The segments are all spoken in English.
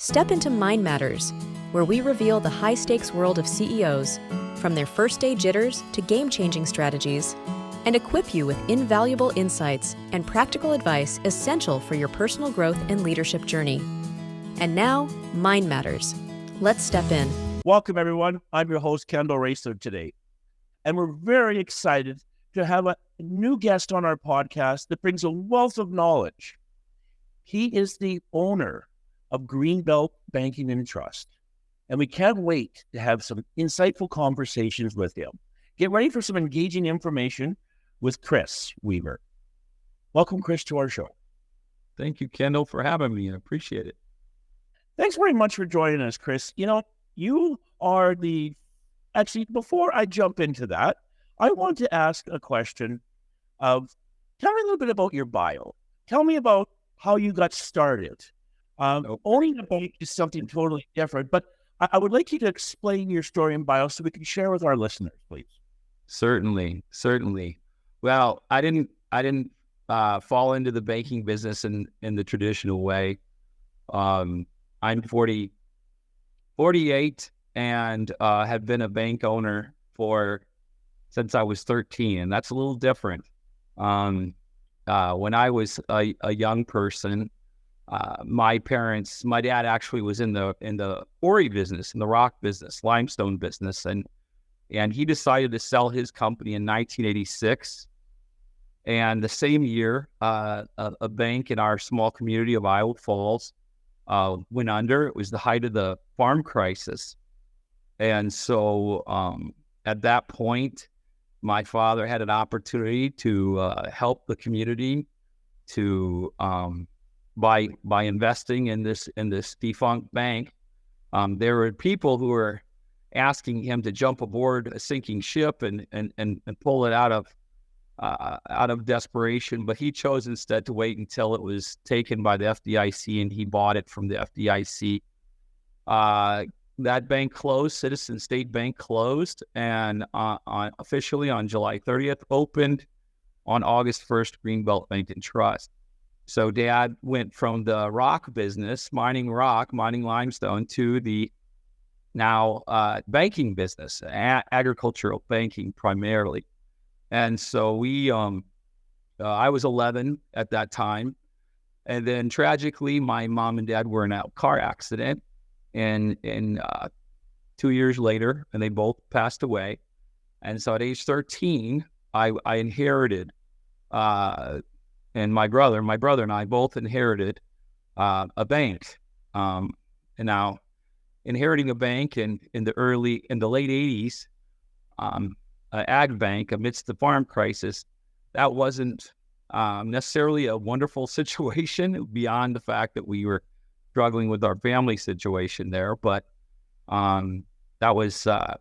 Step into Mind Matters, where we reveal the high-stakes world of CEOs, from their first-day jitters to game-changing strategies, and equip you with invaluable insights and practical advice essential for your personal growth and leadership journey. And now, Mind Matters. Let's step in. Welcome, everyone. I'm your host, Kendall Raessler, today. And we're very excited to have a new guest on our podcast that brings a wealth of knowledge. He is the owner of Greenbelt Banking and Trust. And we can't wait to have some insightful conversations with him. Get ready for some engaging information with Chris Weaver. Welcome, Chris, to our show. Thank you, Kendall, for having me. I appreciate it. Thanks very much for joining us, Chris. You know, you are actually, before I jump into that, I want to ask a question of, tell me a little bit about your bio. Tell me about how you got started. Owning a bank is something totally different, but I would like you to explain your story and bio so we can share with our listeners, please. Certainly. Well, I didn't fall into the banking business in the traditional way. I'm 48 and have been a bank owner since I was 13, and that's a little different. When I was a young person, my dad actually was in the quarry business, in the rock business, limestone business, and he decided to sell his company in 1986. And the same year, a bank in our small community of Iowa Falls went under. It was the height of the farm crisis. And so at that point, my father had an opportunity to help the community by investing in this defunct bank. There were people who were asking him to jump aboard a sinking ship and pull it out of desperation, but he chose instead to wait until it was taken by the FDIC, and he bought it from the FDIC. That bank closed, Citizen State Bank closed, and officially on July 30th, opened on August 1st, Greenbelt Bank and Trust. So Dad went from the rock business, mining limestone, to the now banking business, agricultural banking primarily. And so I was 11 at that time. And then tragically, my mom and dad were in a car accident. And 2 years later, and they both passed away. And so at age 13, I inherited, and my brother and I both inherited a bank. And now inheriting a bank in the late 80s, ag bank amidst the farm crisis, that wasn't necessarily a wonderful situation beyond the fact that we were struggling with our family situation there. But that was a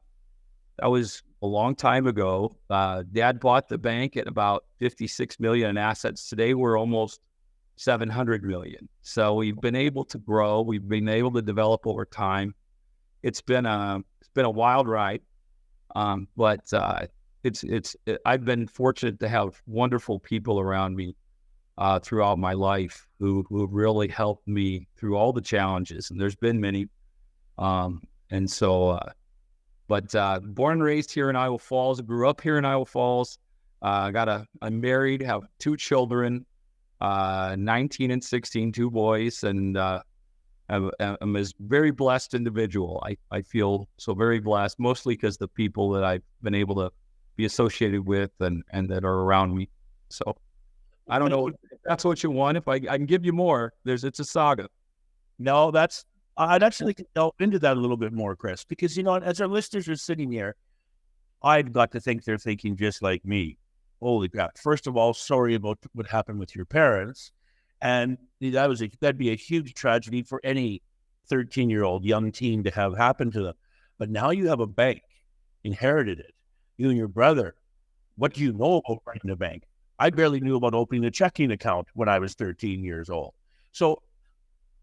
long time ago. Dad bought the bank at about $56 million in assets. Today we're almost $700 million. So we've been able to grow. We've been able to develop over time. It's been a wild ride, but I've been fortunate to have wonderful people around me throughout my life who really helped me through all the challenges, and there's been many. But born and raised here in Iowa Falls, grew up here in Iowa Falls. I'm married, have 2 children, 19 and 16, 2 boys, and I'm a very blessed individual. I feel so very blessed, mostly because the people that I've been able to be associated with and that are around me. So I don't know if that's what you want. If I can give you more, it's a saga. No, I'd actually like to delve into that a little bit more, Chris, because, you know, as our listeners are sitting here, I've got to think they're thinking just like me. Holy crap. First of all, sorry about what happened with your parents. And that'd be a huge tragedy for any 13-year-old young teen to have happen to them. But now you have a bank, inherited it. You and your brother, what do you know about running a bank? I barely knew about opening a checking account when I was 13 years old. So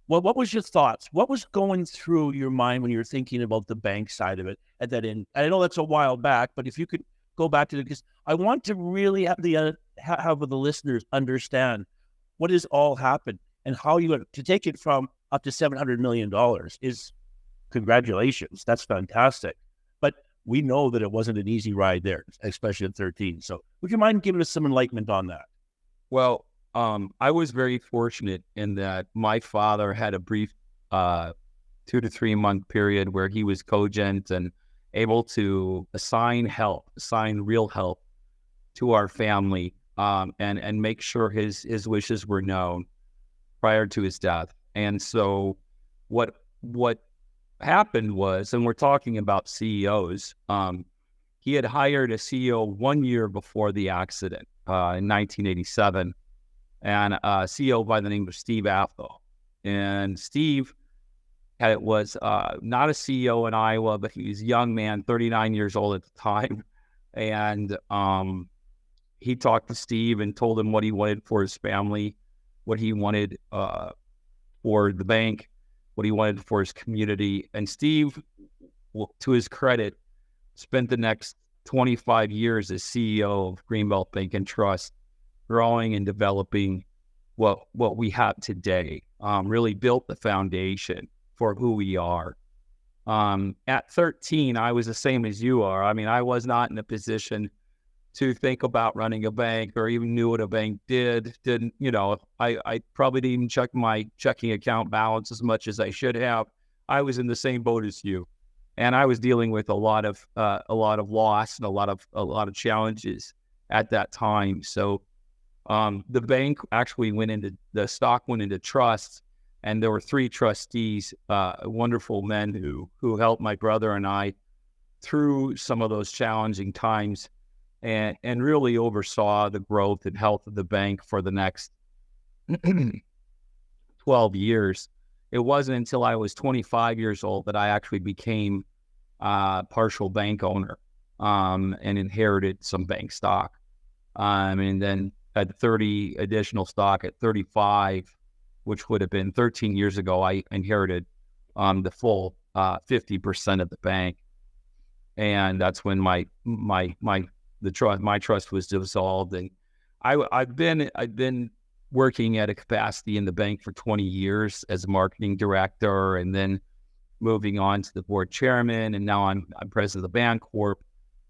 what was your thoughts? What was going through your mind when you were thinking about the bank side of it at that end? I know that's a while back, but if you could go back to it, because I want to really have the listeners understand what has all happened and how you to take it from up to $700 million is congratulations. That's fantastic. But we know that it wasn't an easy ride there, especially at 13. So would you mind giving us some enlightenment on that? Well, I was very fortunate in that my father had a brief 2 to 3 month period where he was cogent and able to assign real help to our family, and make sure his wishes were known prior to his death. And so what happened was, and we're talking about CEOs, he had hired a CEO 1 year before the accident, in 1987, and a CEO by the name of Steve Aftol. And Steve was not a CEO in Iowa, but he was a young man, 39 years old at the time. And he talked to Steve and told him what he wanted for his family, what he wanted for the bank, what he wanted for his community. And Steve, to his credit, spent the next 25 years as CEO of Greenbelt Bank and Trust, growing and developing what we have today, really built the foundation for who we are. At 13, I was the same as you are. I mean, I was not in a position to think about running a bank or even knew what a bank didn't, I probably didn't even check my checking account balance as much as I should have. I was in the same boat as you. And I was dealing with a lot of loss and a lot of challenges at that time. So the bank actually the stock went into trust, and there were 3 trustees, wonderful men who helped my brother and I through some of those challenging times, and really oversaw the growth and health of the bank for the next 12 years. It wasn't until I was 25 years old that I actually became partial bank owner, and inherited some bank stock. And then had 30 additional stock at 35, which would have been 13 years ago. I inherited the full 50% of the bank. And that's when my trust was dissolved. And I've been working at a capacity in the bank for 20 years as a marketing director, and then moving on to the board chairman, and now I'm president of the Bancorp.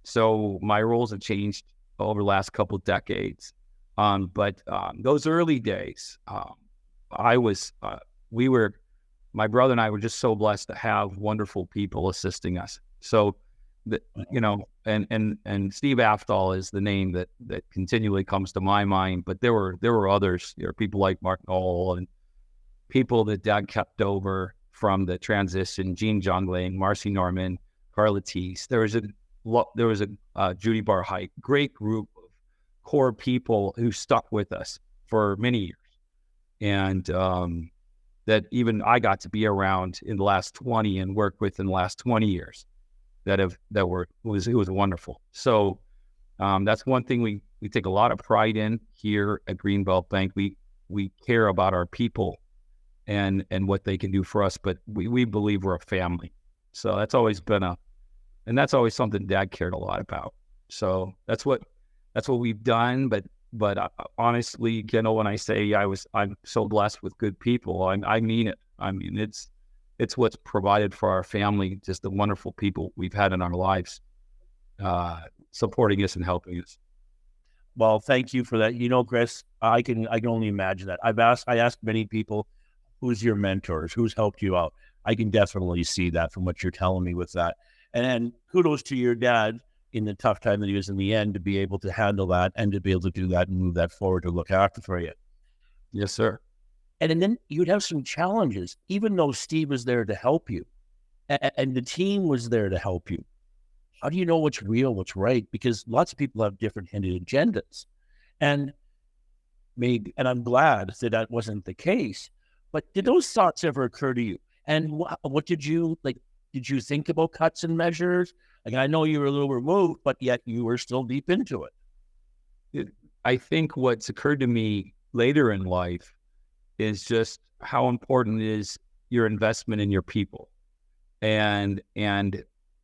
So my roles have changed over the last couple of decades. But those early days, my brother and I were just so blessed to have wonderful people assisting us. So, and Steve Aftol is the name that continually comes to my mind. But there were others. There were people like Mark Knoll and people that Dad kept over from the transition: Gene Jungling, Marcy Norman, Carla Teese. There was a Judy Barhite, great group of core people who stuck with us for many years, and that even I got to be around in the last 20 and work with in the last 20 years. It was wonderful. So that's one thing we take a lot of pride in here at Greenbelt Bank. We care about our people and what they can do for us, but we believe we're a family. So that's always been that's always something Dad cared a lot about. So that's what we've done. But honestly, Kendall, when I say I'm so blessed with good people, I mean it. I mean, it's what's provided for our family, just the wonderful people we've had in our lives, supporting us and helping us. Well, thank you for that. Chris, I can only imagine that. I asked many people, who's your mentors? Who's helped you out? I can definitely see that from what you're telling me with that. And kudos to your dad in the tough time that he was in the end, to be able to handle that and to be able to do that and move that forward to look after for you. Yes, sir. And then you'd have some challenges, even though Steve was there to help you and the team was there to help you. How do you know what's real, what's right? Because lots of people have different hidden agendas. And I'm glad that wasn't the case. But did those thoughts ever occur to you? And what did you like? Did you think about cuts and measures? Like, I know you were a little removed, but yet you were still deep into it. I think what's occurred to me later in life is just how important is your investment in your people, and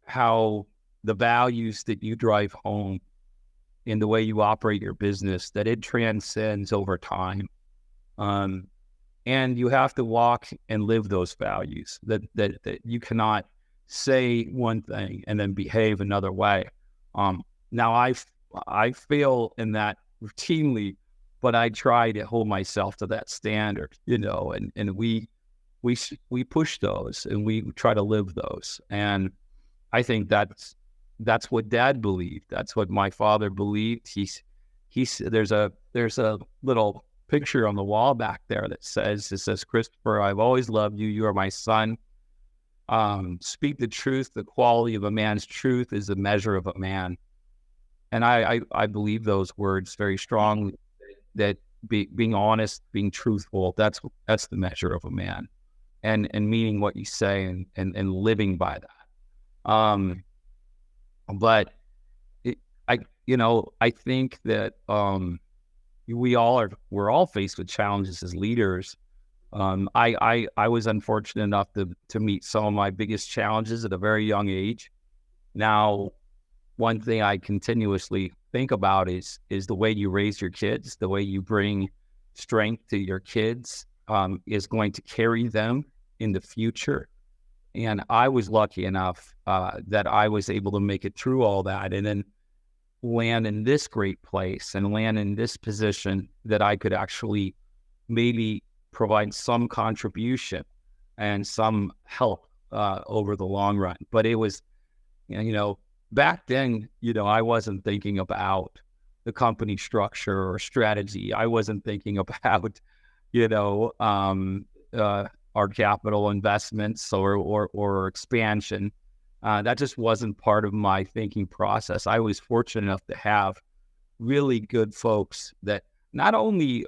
how the values that you drive home in the way you operate your business, that it transcends over time. and you have to walk and live those values. That you cannot say one thing and then behave another way. Now I fail in that routinely, but I try to hold myself to that standard, and we push those and we try to live those. And I think that's what Dad believed. That's what my father believed. There's a little picture on the wall back there that says, Christopher, I've always loved you. You are my son. Speak the truth. The quality of a man's truth is the measure of a man. And I believe those words very strongly, that being honest, being truthful, that's the measure of a man, and meaning what you say and living by that. But I think that we're all faced with challenges as leaders. I was unfortunate enough to meet some of my biggest challenges at a very young age. Now, one thing I continuously think about is the way you raise your kids, the way you bring strength to your kids, is going to carry them in the future. And I was lucky enough that I was able to make it through all that and then land in this great place and land in this position that I could actually maybe provide some contribution and some help over the long run. But it was, back then, I wasn't thinking about the company structure or strategy. I wasn't thinking about, our capital investments or expansion. That just wasn't part of my thinking process. I was fortunate enough to have really good folks that not only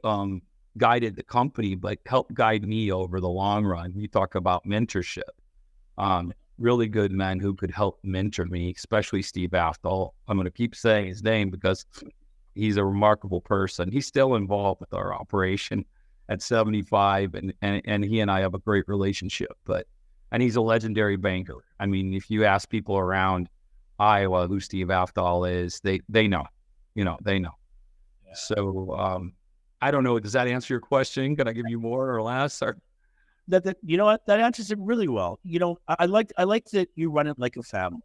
guided the company, but helped guide me over the long run. You talk about mentorship. Really good men who could help mentor me, especially Steve Aftol. I'm going to keep saying his name because he's a remarkable person. He's still involved with our operation at 75, and he and I have a great relationship. And he's a legendary banker. I mean, if you ask people around Iowa who Steve Aftol is, they know. They know. Yeah. So I don't know. Does that answer your question? Can I give you more or less? Or that that answers it really well. I like that you run it like a family,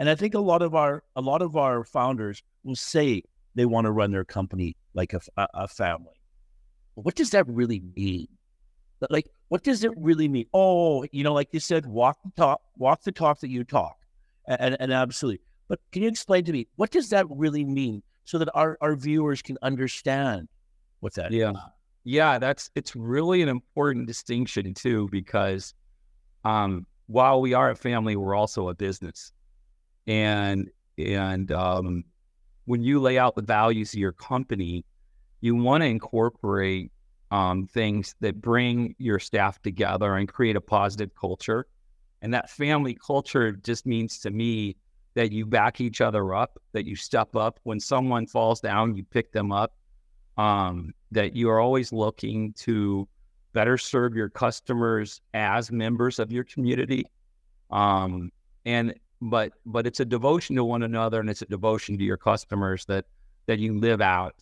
and I think a lot of our founders will say they want to run their company like a family. But what does that really mean? Like, what does it really mean? Oh, like you said, walk the talk that you talk, and absolutely. But can you explain to me, what does that really mean so that our viewers can understand what that is? Yeah, it's really an important distinction too, because while we are a family, we're also a business. And when you lay out the values of your company, you want to incorporate things that bring your staff together and create a positive culture. And that family culture just means to me that you back each other up, that you step up. When someone falls down, you pick them up. That you are always looking to better serve your customers as members of your community. But it's a devotion to one another, and it's a devotion to your customers that you live out.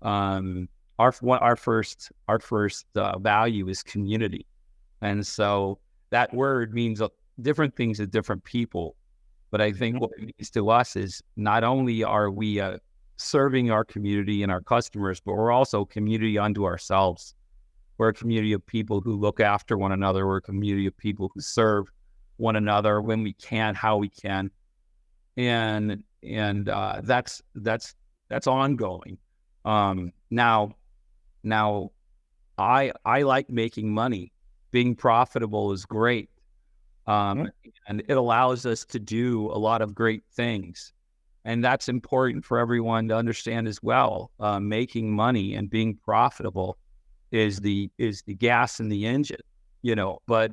Our first value is community. And so that word means different things to different people. But I think what it means to us is not only are we serving our community and our customers, but we're also a community unto ourselves. We're a community of people who look after one another. We're a community of people who serve one another when we can, how we can. And that's ongoing. Now I like making money. Being profitable is great. And it allows us to do a lot of great things. And that's important for everyone to understand as well. Making money and being profitable is the gas in the engine, but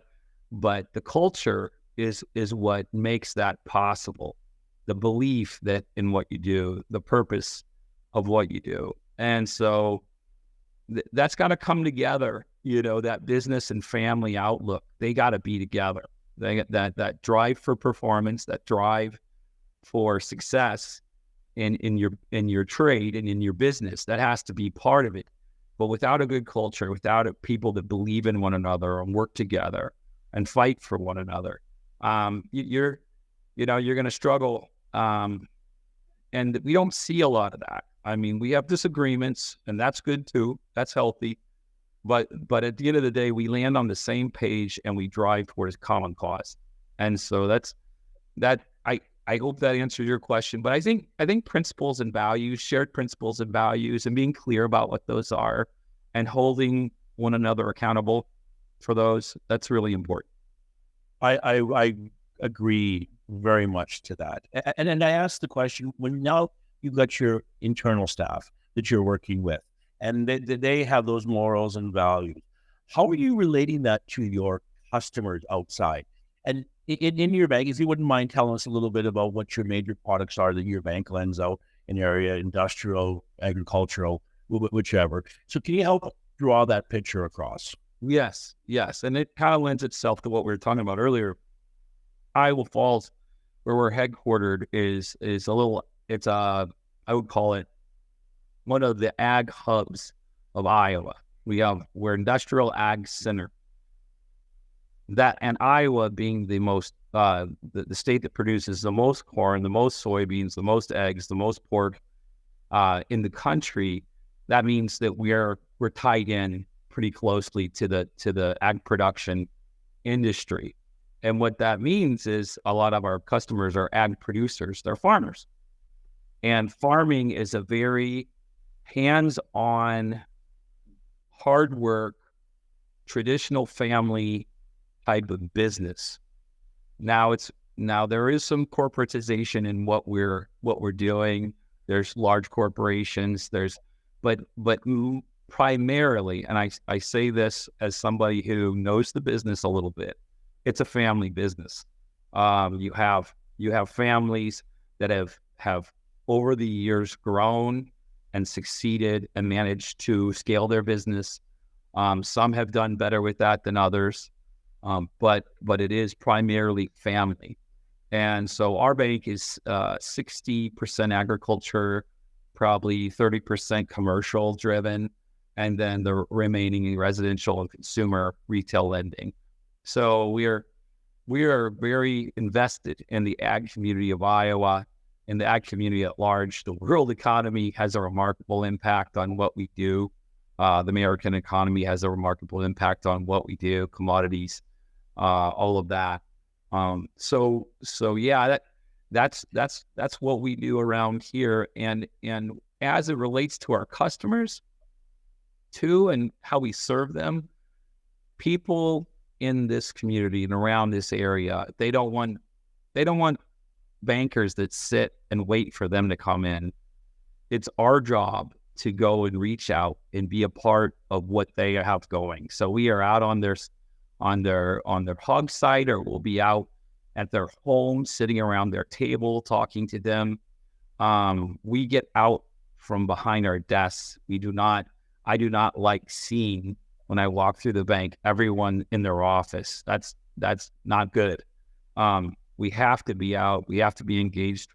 the culture is what makes that possible. The belief that in what you do, the purpose of what you do. And so that's got to come together, that business and family outlook. They got to be together. They got that drive for performance, that drive for success in your trade and in your business. That has to be part of it. But without a good culture, without people that believe in one another and work together and fight for one another, you're going to struggle. And we don't see a lot of that. I mean, we have disagreements, and that's good too. That's healthy. But at the end of the day, we land on the same page and we drive towards common cause. And so I hope that answers your question. But I think principles and values, shared principles and values, and being clear about what those are and holding one another accountable for those, that's really important. I agree very much to that. And I asked the question, when now you've got your internal staff that you're working with, and they have those morals and values, how are you relating that to your customers outside? And in your bank, if you wouldn't mind telling us a little bit about what your major products are that your bank lends out in area, industrial, agricultural, whichever. So can you help draw that picture across? Yes. And it kind of lends itself to what we were talking about earlier. Iowa Falls, where we're headquartered, is a little, I would call it one of the ag hubs of Iowa. We're industrial ag center. That, and Iowa being the most, the state that produces the most corn, the most soybeans, the most eggs, the most pork in the country, that means that we're tied in pretty closely to the ag production industry. And what that means is a lot of our customers are ag producers, they're farmers. And farming is a very hands-on, hard work, traditional family type of business. Now there is some corporatization in what we're doing. There's large corporations, but primarily, and I say this as somebody who knows the business a little bit, it's a family business. You have families that have over the years grown and succeeded and managed to scale their business. Some have done better with that than others, but it is primarily family. And so our bank is 60% agriculture, probably 30% commercial driven, and then the remaining residential and consumer retail lending. So we are very invested in the ag community of Iowa, in the ag community at large. The world economy has a remarkable impact on what we do. The American economy has a remarkable impact on what we do, commodities, all of that. So yeah, that's what we do around here. And as it relates to our customers too, and how we serve them, people in this community and around this area, they don't want bankers that sit and wait for them to come in. It's our job to go and reach out and be a part of what they have going. So we are out on their hog site, or we'll be out at their home, sitting around their table, talking to them. We get out from behind our desks. I do not like seeing, when I walk through the bank, everyone in their office. That's not good. We have to be out. We have to be engaged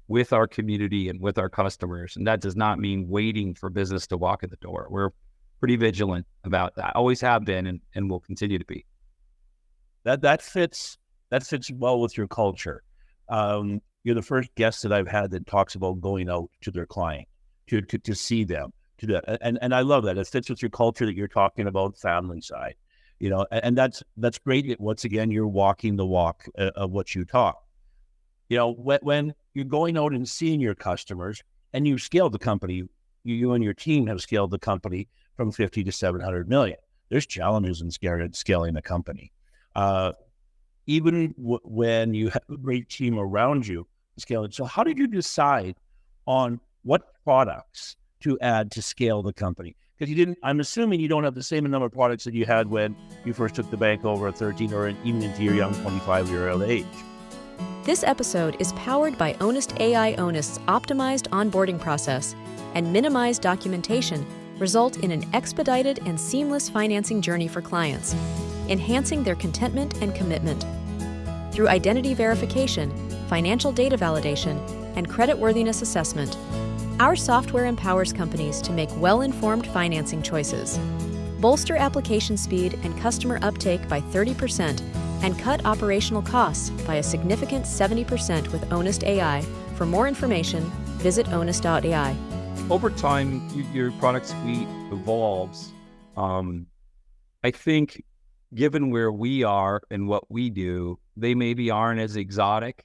with our community and with our customers. And that does not mean waiting for business to walk in the door. We're pretty vigilant about that. Always have been, and will continue to be. That fits well with your culture. You're the first guest that I've had that talks about going out to their client, to see them, and I love that. It fits with your culture that you're talking about, family side, and that's great. Once again, you're walking the walk of what you talk. When you're going out and seeing your customers, and you scaled the company, you and your team have scaled the company from 50 to 700 million. There's challenges in scaling the company. Even when you have a great team around you, scale it. So how did you decide on what products to add to scale the company? Because I'm assuming you don't have the same number of products that you had when you first took the bank over at 13 or even into your young 25-year-old age. This episode is powered by Honest AI. Honest's optimized onboarding process and minimized documentation result in an expedited and seamless financing journey for clients, enhancing their contentment and commitment. Through identity verification, financial data validation, and creditworthiness assessment, Our software empowers companies to make well-informed financing choices, bolster application speed and customer uptake by 30%, and cut operational costs by a significant 70% with Onus AI. For more information, visit onus.ai. Over time, your product suite evolves. I think given where we are and what we do, they maybe aren't as exotic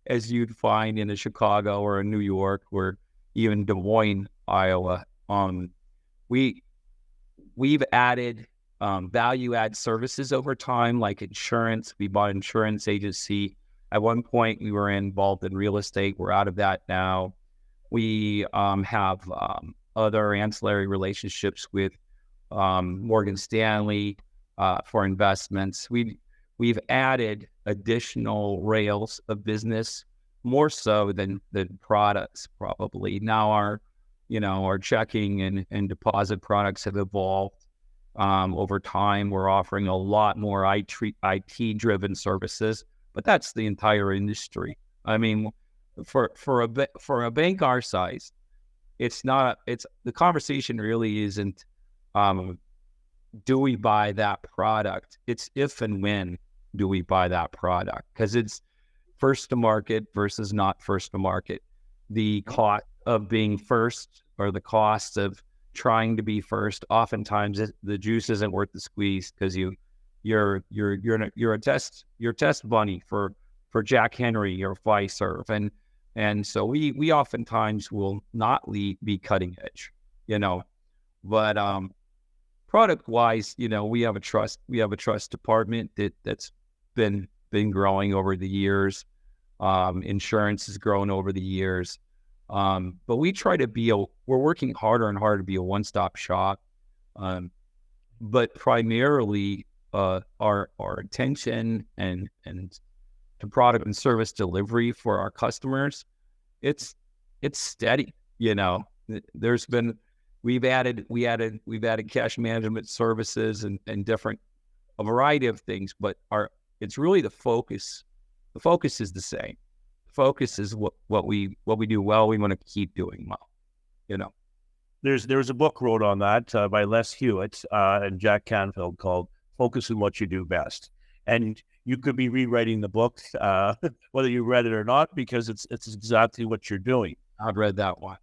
as you'd find in a Chicago or a New York or even Des Moines, Iowa. We've added value add services over time, like insurance. We bought an insurance agency. At one point, we were involved in real estate. We're out of that now. We have other ancillary relationships with Morgan Stanley for investments. We've added additional rails of business, more so than products probably. Now our checking and deposit products have evolved over time. We're offering a lot more IT-driven services, but that's the entire industry. I mean, for a bank our size, the conversation really isn't do we buy that product? It's if and when do we buy that product, because it's first to market versus not first to market. The cost of being first or the cost of trying to be first, oftentimes the juice isn't worth the squeeze, because you're a test bunny for Jack Henry or Fiserv, and so we oftentimes will not be cutting edge, but product wise, we have a trust department that's been growing over the years. Insurance has grown over the years. But we try to we're working harder and harder to be a one-stop shop. But primarily, our attention and to product and service delivery for our customers, it's steady. We've added cash management services and a variety of things, but it's really the focus. The focus is the same. Focus is what we do well. We want to keep doing well. There's a book wrote on that by Les Hewitt and Jack Canfield called "Focus on What You Do Best," and you could be rewriting the book whether you read it or not, because it's exactly what you're doing. I've read that one.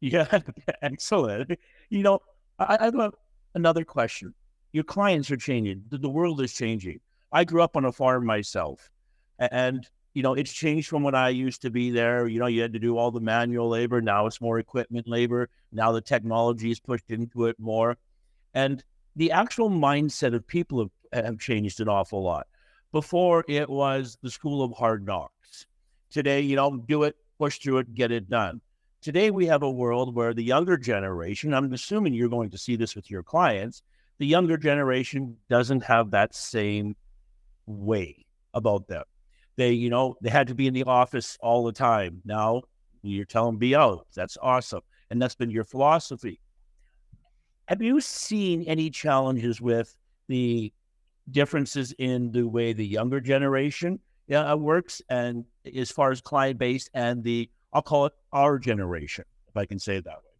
Yeah, excellent. I have another question. Your clients are changing. The world is changing. I grew up on a farm myself, and it's changed from when I used to be there. You had to do all the manual labor. Now it's more equipment labor. Now the technology is pushed into it more. And the actual mindset of people have changed an awful lot. Before, it was the school of hard knocks. Today, do it, push through it, get it done. Today, we have a world where the younger generation, I'm assuming you're going to see this with your clients, the younger generation doesn't have that same way about them. They had to be in the office all the time. Now you're telling them be out. That's awesome. And that's been your philosophy. Have you seen any challenges with the differences in the way the younger generation works, and as far as client base and I'll call it our generation, if I can say it that way?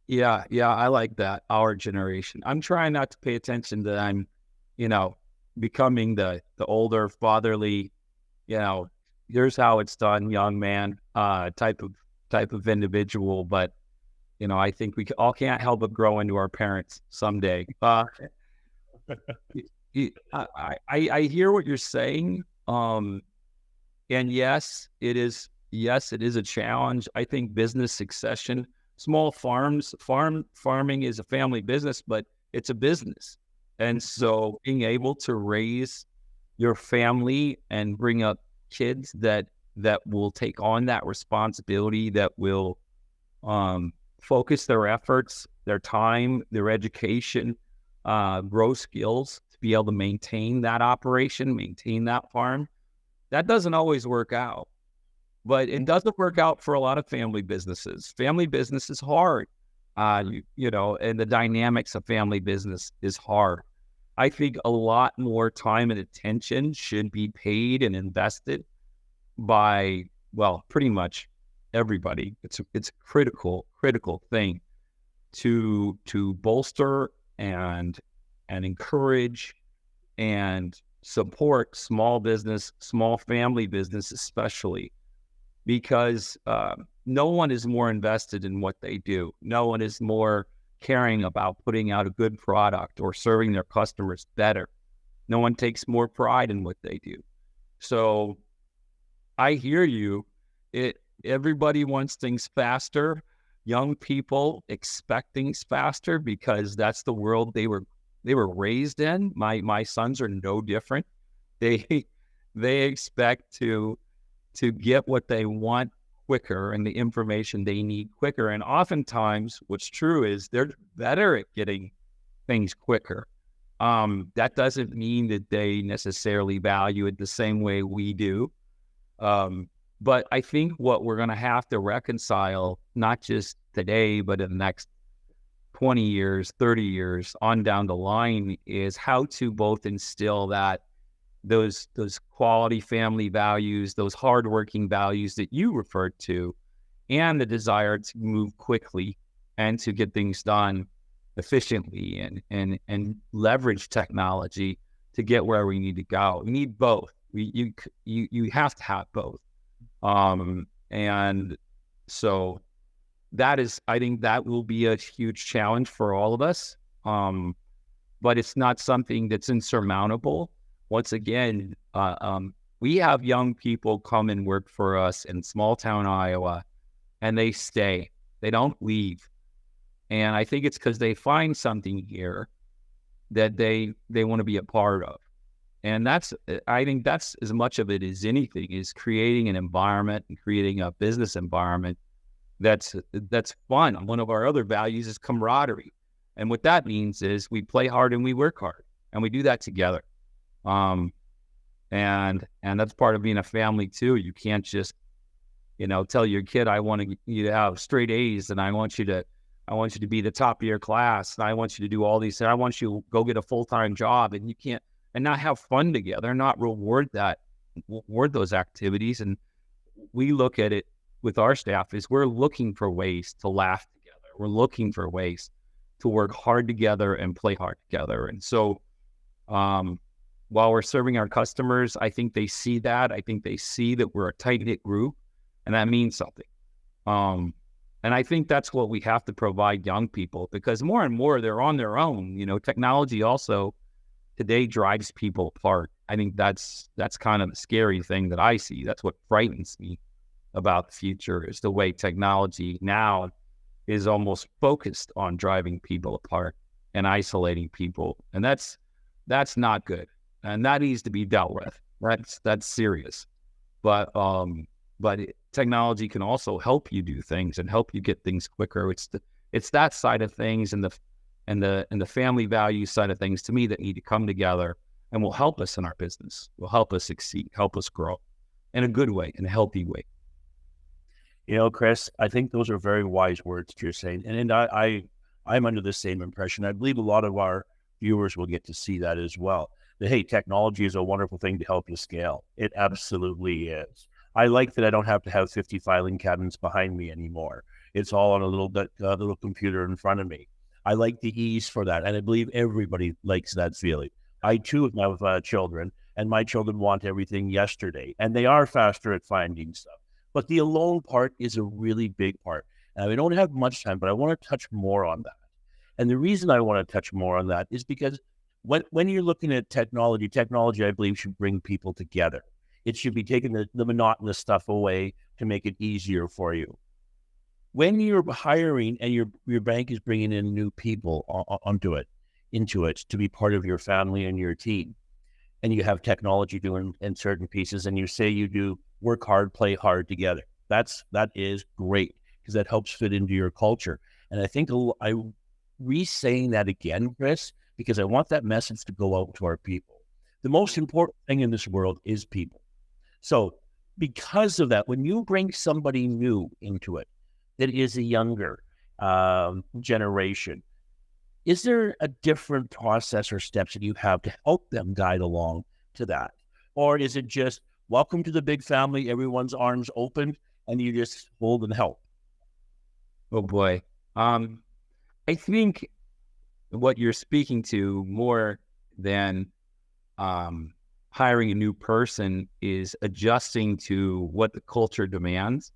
Yeah, I like that. Our generation. I'm trying not to pay attention that I'm, becoming the older fatherly, here's how it's done, young man, type of individual. But, I think we all can't help but grow into our parents someday. I hear what you're saying. And yes, it is a challenge. I think business succession, small farming is a family business, but it's a business. And so being able to raise your family and bring up kids that will take on that responsibility, that will focus their efforts, their time, their education, grow skills to be able to maintain that operation, maintain that farm. That doesn't always work out, but it doesn't work out for a lot of family businesses. Family business is hard, and the dynamics of family business is hard. I think a lot more time and attention should be paid and invested by, pretty much everybody. It's a critical thing to bolster and encourage and support small business, small family business, especially because no one is more invested in what they do. No one is more caring about putting out a good product or serving their customers better. No one takes more pride in what they do. So I hear you. Everybody wants things faster. Young people expect things faster because that's the world they were raised in. My sons are no different. They expect to get what they want quicker and the information they need quicker. And oftentimes what's true is they're better at getting things quicker. That doesn't mean that they necessarily value it the same way we do. But I think what we're going to have to reconcile, not just today, but in the next 20 years, 30 years on down the line, is how to both instill those quality family values, those hardworking values that you referred to, and the desire to move quickly and to get things done efficiently and leverage technology to get where we need to go. We need both. You have to have both. And so I think that will be a huge challenge for all of us. But it's not something that's insurmountable. Once again, we have young people come and work for us in small town Iowa, and they stay. They don't leave. And I think it's because they find something here that they want to be a part of. And I think that's as much of it as anything, is creating an environment and creating a business environment that's fun. One of our other values is camaraderie. And what that means is we play hard and we work hard, and we do that together. And that's part of being a family too. You can't just, tell your kid, I want you to have straight A's, and I want you to be the top of your class, and I want you to do all these things. I want you to go get a full-time job, and you can't, and not have fun together, not reward those activities. And we look at it with our staff is we're looking for ways to laugh together. We're looking for ways to work hard together and play hard together. And so, while we're serving our customers, I think they see that. I think they see that we're a tight-knit group, and that means something. And I think that's what we have to provide young people, because more and more they're on their own. Technology also today drives people apart. I think that's kind of the scary thing that I see. That's what frightens me about the future, is the way technology now is almost focused on driving people apart and isolating people. And that's not good. And that needs to be dealt with. That's serious. But technology can also help you do things and help you get things quicker. It's that side of things and the family value side of things, to me, that need to come together and will help us in our business, will help us succeed, help us grow in a good way, in a healthy way. Chris, I think those are very wise words you're saying. And I'm under the same impression. I believe a lot of our viewers will get to see that as well. That, hey, technology is a wonderful thing to help you scale. It absolutely is. I like that I don't have to have 50 filing cabinets behind me anymore. It's all on a little computer in front of me. I like the ease for that. And I believe everybody likes that feeling. I too have children, and my children want everything yesterday, and they are faster at finding stuff. But the alone part is a really big part. And we don't have much time, but I want to touch more on that. And the reason I want to touch more on that is because when you're looking at technology, I believe, should bring people together. It should be taking the monotonous stuff away to make it easier for you. When you're hiring and your bank is bringing in new people into it to be part of your family and your team, and you have technology doing in certain pieces, and you say you do work hard, play hard together, that is great, because that helps fit into your culture. And I think I'm re-saying that again, Chris, because I want that message to go out to our people. The most important thing in this world is people. So because of that, when you bring somebody new into it that is a younger generation, is there a different process or steps that you have to help them guide along to that? Or is it just, welcome to the big family, everyone's arms open, and you just hold and help? Oh boy. I think what you're speaking to more than hiring a new person is adjusting to what the culture demands.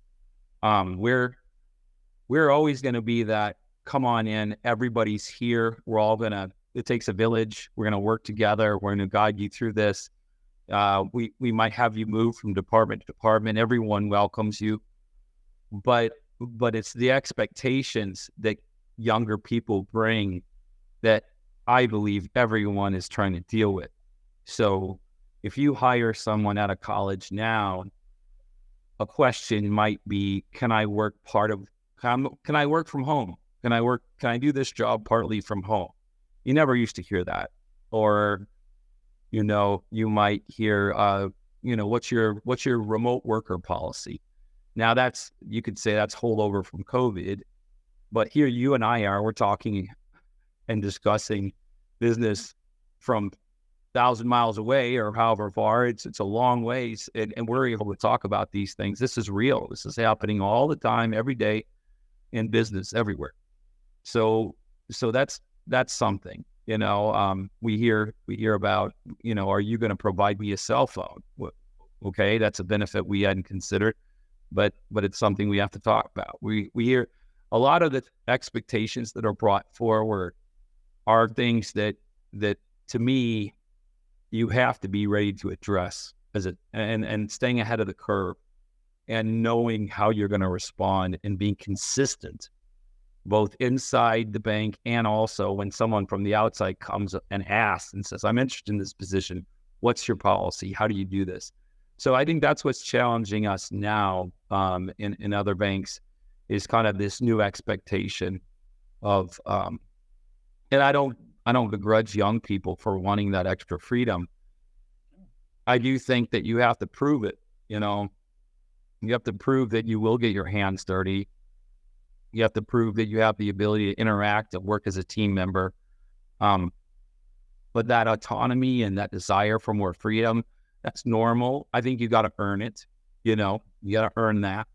We're always going to be that, come on in, everybody's here. It takes a village. We're going to work together. We're going to guide you through this. We might have you move from department to department. Everyone welcomes you, but it's the expectations that younger people bring that I believe everyone is trying to deal with. So if you hire someone out of college now, a question might be, can I work from home? Can I do this job partly from home? You never used to hear that. Or, you might hear, what's your remote worker policy? Now you could say that's holdover from COVID, but here you and we're talking and discussing business from 1,000 miles away or however far. It's a long ways, and we're able to talk about these things. This is real. This is happening all the time, every day in business everywhere. So that's something, we hear about, are you going to provide me a cell phone? Okay. That's a benefit we hadn't considered, but it's something we have to talk about. We hear a lot of the expectations that are brought forward are things that to me, you have to be ready to address and staying ahead of the curve and knowing how you're going to respond and being consistent, both inside the bank and also when someone from the outside comes and asks and says, I'm interested in this position. What's your policy? How do you do this? So I think that's what's challenging us now in other banks is kind of this new expectation of, and I don't begrudge young people for wanting that extra freedom. I do think that you have to prove it, You have to prove that you will get your hands dirty. You have to prove that you have the ability to interact and work as a team member. But that autonomy and that desire for more freedom, that's normal. I think you got to earn it. You got to earn that.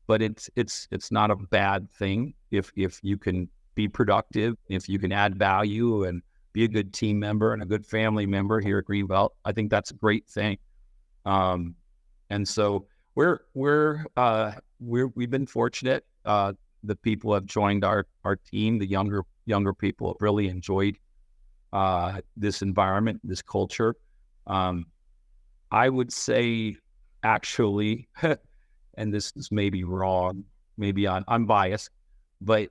But it's not a bad thing if you can be productive, if you can add value and be a good team member and a good family member here at Greenbelt. I think that's a great thing. And so we've been fortunate. The people have joined our team. The younger people have really enjoyed this environment, this culture. I would say, actually, and this is maybe wrong, maybe I'm biased, but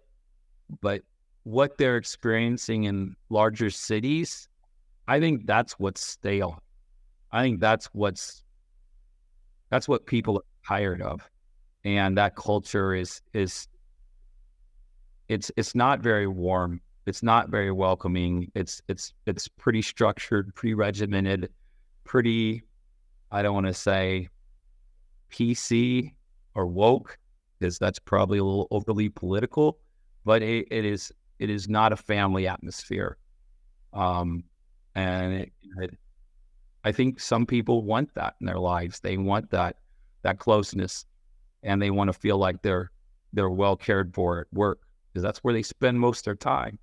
what they're experiencing in larger cities, I think that's what's stale. I think that's what people are tired of, and that culture is it's not very warm. It's not very welcoming. It's pretty structured, pretty regimented, pretty, I don't want to say PC or woke, because that's probably a little overly political, but it is not a family atmosphere. And I think some people want that in their lives. They want that closeness, and they want to feel like they're well cared for at work, because that's where they spend most of their time.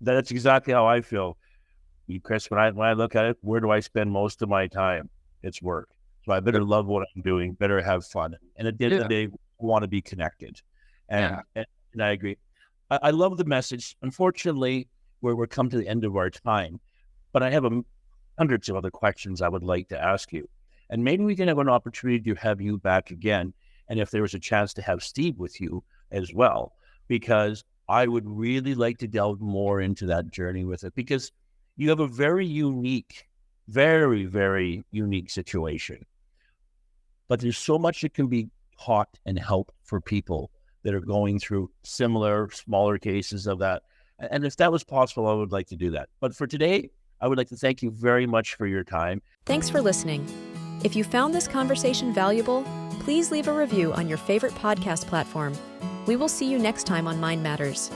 That's exactly how I feel, Chris. When I look at it, where do I spend most of my time? It's work. So I better love what I'm doing, better have fun. And at the end of the day, I want to be connected. And I agree. I love the message. Unfortunately, we're come to the end of our time, but I have hundreds of other questions I would like to ask you. And maybe we can have an opportunity to have you back again. And if there was a chance to have Steve with you as well, because I would really like to delve more into that journey with it, because you have a very unique, very, very unique situation. But there's so much that can be taught and helped for people that are going through similar, smaller cases of that. And if that was possible, I would like to do that. But for today, I would like to thank you very much for your time. Thanks for listening. If you found this conversation valuable, please leave a review on your favorite podcast platform. We will see you next time on Mind Matters.